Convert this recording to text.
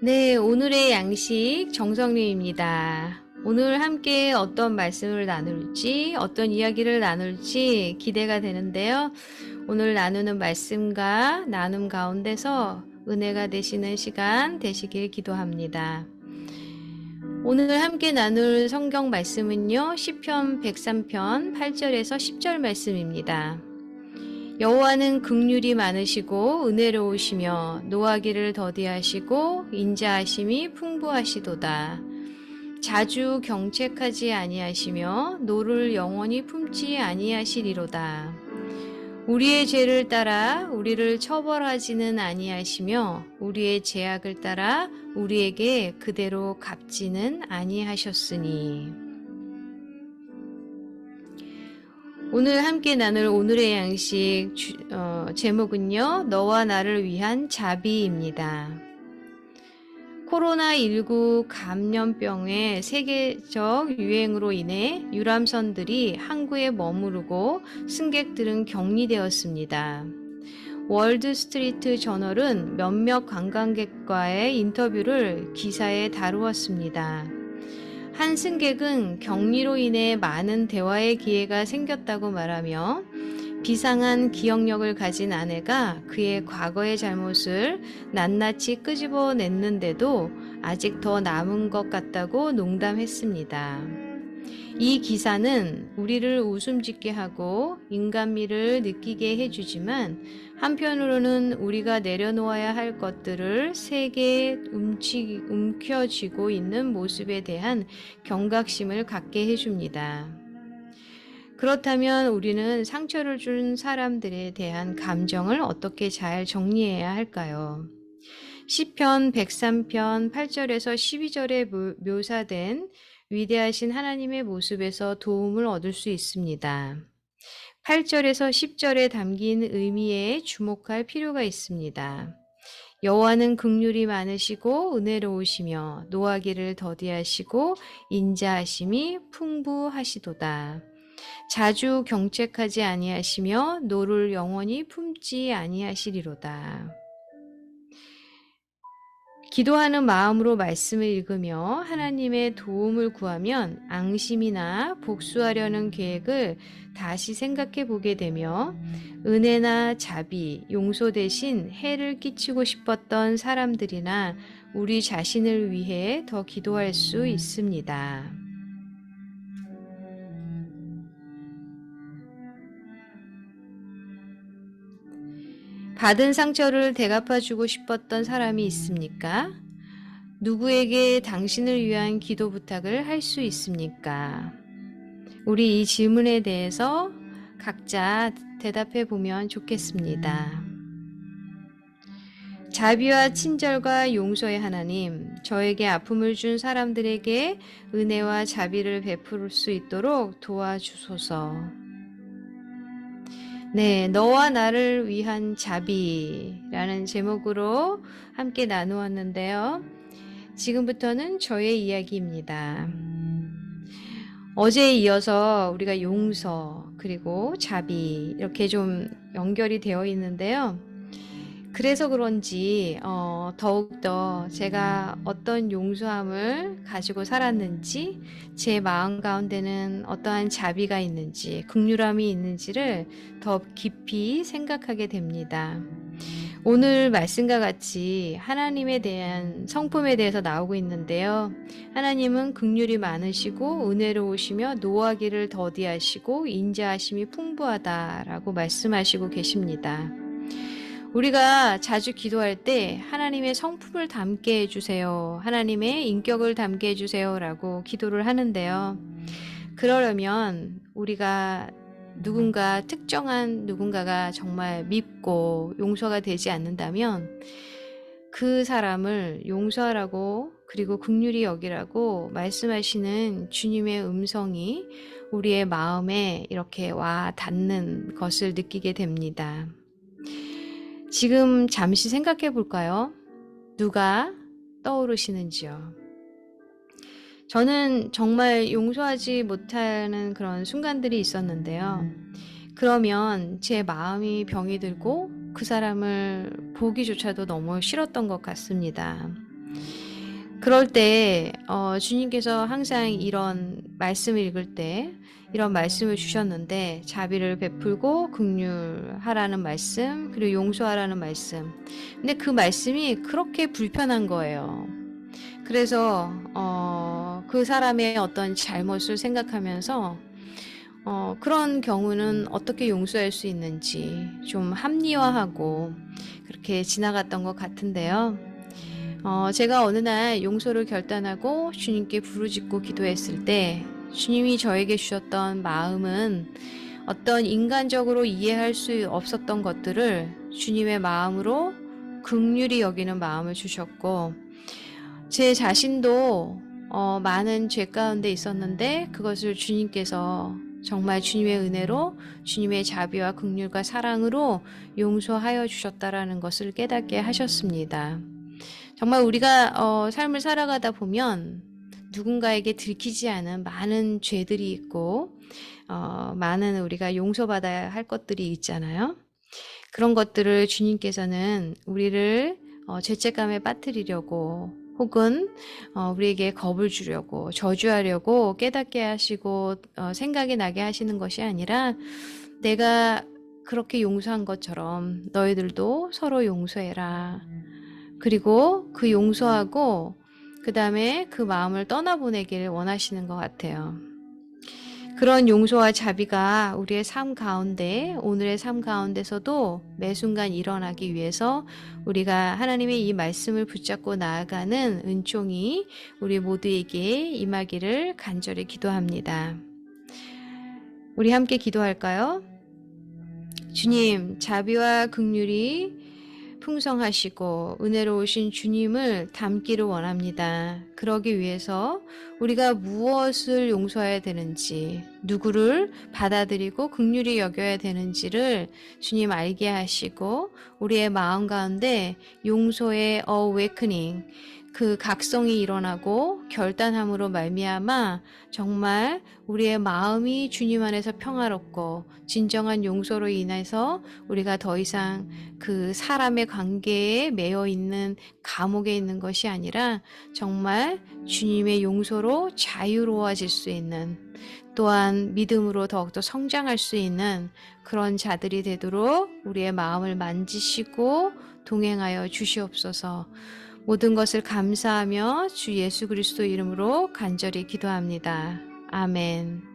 네, 오늘의 양식 정성림입니다. 오늘 함께 어떤 말씀을 나눌지, 어떤 이야기를 나눌지 기대가 되는데요. 오늘 나누는 말씀과 나눔 가운데서 은혜가 되시는 시간 되시길 기도합니다. 오늘 함께 나눌 성경 말씀은요, 시편 103편 8절에서 10절 말씀입니다. 여호와는 긍휼이 많으시고 은혜로우시며 노하기를 더디하시고 인자하심이 풍부하시도다. 자주 경책하지 아니하시며 노를 영원히 품지 아니하시리로다. 우리의 죄를 따라 우리를 처벌하지는 아니하시며 우리의 죄악을 따라 우리에게 그대로 갚지는 아니하셨으니. 오늘 함께 나눌 오늘의 양식 제목은요, 너와 나를 위한 자비입니다. 코로나19 감염병의 세계적 유행으로 인해 유람선들이 항구에 머무르고 승객들은 격리되었습니다. 월드 스트리트 저널은 몇몇 관광객과의 인터뷰를 기사에 다루었습니다. 한 승객은 격리로 인해 많은 대화의 기회가 생겼다고 말하며 비상한 기억력을 가진 아내가 그의 과거의 잘못을 낱낱이 끄집어냈는데도 아직 더 남은 것 같다고 농담했습니다. 이 기사는 우리를 웃음짓게 하고 인간미를 느끼게 해주지만 한편으로는 우리가 내려놓아야 할 것들을 세게 움켜쥐고 있는 모습에 대한 경각심을 갖게 해줍니다. 그렇다면 우리는 상처를 준 사람들에 대한 감정을 어떻게 잘 정리해야 할까요? 시편 103편 8절에서 12절에 묘사된 위대하신 하나님의 모습에서 도움을 얻을 수 있습니다. 8절에서 10절에 담긴 의미에 주목할 필요가 있습니다. 여호와는 긍휼이 많으시고 은혜로우시며 노하기를 더디하시고 인자하심이 풍부하시도다. 자주 경책하지 아니하시며 노를 영원히 품지 아니하시리로다. 기도하는 마음으로 말씀을 읽으며 하나님의 도움을 구하면 앙심이나 복수하려는 계획을 다시 생각해 보게 되며 은혜나 자비, 용서 대신 해를 끼치고 싶었던 사람들이나 우리 자신을 위해 더 기도할 수 있습니다. 받은 상처를 되갚아주고 싶었던 사람이 있습니까? 누구에게 당신을 위한 기도 부탁을 할 수 있습니까? 우리 이 질문에 대해서 각자 대답해 보면 좋겠습니다. 자비와 친절과 용서의 하나님, 저에게 아픔을 준 사람들에게 은혜와 자비를 베풀 수 있도록 도와주소서. 네, 너와 나를 위한 자비라는 제목으로 함께 나누었는데요. 지금부터는 저의 이야기입니다. 어제에 이어서 우리가 용서 그리고 자비 이렇게 좀 연결이 되어 있는데요. 그래서 그런지 더욱더 제가 어떤 용서함을 가지고 살았는지, 제 마음 가운데는 어떠한 자비가 있는지, 긍휼함이 있는지를 더 깊이 생각하게 됩니다. 오늘 말씀과 같이 하나님에 대한 성품에 대해서 나오고 있는데요. 하나님은 긍휼이 많으시고 은혜로우시며 노하기를 더디하시고 인자하심이 풍부하다라고 말씀하시고 계십니다. 우리가 자주 기도할 때 하나님의 성품을 담게 해주세요. 하나님의 인격을 담게 해주세요. 라고 기도를 하는데요. 그러려면 우리가 특정한 누군가가 정말 밉고 용서가 되지 않는다면 그 사람을 용서하라고 그리고 긍휼히 여기라고 말씀하시는 주님의 음성이 우리의 마음에 이렇게 와 닿는 것을 느끼게 됩니다. 지금 잠시 생각해 볼까요? 누가 떠오르시는지요? 저는 정말 용서하지 못하는 그런 순간들이 있었는데요. 그러면 제 마음이 병이 들고 그 사람을 보기조차도 너무 싫었던 것 같습니다. 그럴 때 주님께서 항상 이런 말씀을 읽을 때 이런 말씀을 주셨는데 자비를 베풀고 긍휼하라는 말씀 그리고 용서하라는 말씀. 근데 그 말씀이 그렇게 불편한 거예요. 그래서 그 사람의 어떤 잘못을 생각하면서 그런 경우는 어떻게 용서할 수 있는지 좀 합리화하고 그렇게 지나갔던 것 같은데요. 제가 어느 날 용서를 결단하고 주님께 부르짖고 기도했을 때 주님이 저에게 주셨던 마음은 어떤 인간적으로 이해할 수 없었던 것들을 주님의 마음으로 긍휼히 여기는 마음을 주셨고 제 자신도 많은 죄 가운데 있었는데 그것을 주님께서 정말 주님의 은혜로 주님의 자비와 긍휼과 사랑으로 용서하여 주셨다라는 것을 깨닫게 하셨습니다. 정말 우리가 삶을 살아가다 보면 누군가에게 들키지 않은 많은 죄들이 있고 많은 우리가 용서받아야 할 것들이 있잖아요. 그런 것들을 주님께서는 우리를 죄책감에 빠뜨리려고 혹은 우리에게 겁을 주려고 저주하려고 깨닫게 하시고 생각이 나게 하시는 것이 아니라 내가 그렇게 용서한 것처럼 너희들도 서로 용서해라. 그리고 그 용서하고 그 다음에 그 마음을 떠나보내기를 원하시는 것 같아요. 그런 용서와 자비가 우리의 삶 가운데, 오늘의 삶 가운데서도 매 순간 일어나기 위해서 우리가 하나님의 이 말씀을 붙잡고 나아가는 은총이 우리 모두에게 임하기를 간절히 기도합니다. 우리 함께 기도할까요? 주님, 자비와 긍휼이 풍성하시고 은혜로우신 주님을 닮기를 원합니다. 그러기 위해서 우리가 무엇을 용서해야 되는지, 누구를 받아들이고 긍휼히 여겨야 되는지를 주님 알게 하시고 우리의 마음 가운데 용서의 awakening, 그 각성이 일어나고 결단함으로 말미암아 정말 우리의 마음이 주님 안에서 평화롭고 진정한 용서로 인해서 우리가 더 이상 그 사람의 관계에 매여 있는 감옥에 있는 것이 아니라 정말 주님의 용서로 자유로워질 수 있는 또한 믿음으로 더욱더 성장할 수 있는 그런 자들이 되도록 우리의 마음을 만지시고 동행하여 주시옵소서. 모든 것을 감사하며 주 예수 그리스도 이름으로 간절히 기도합니다. 아멘.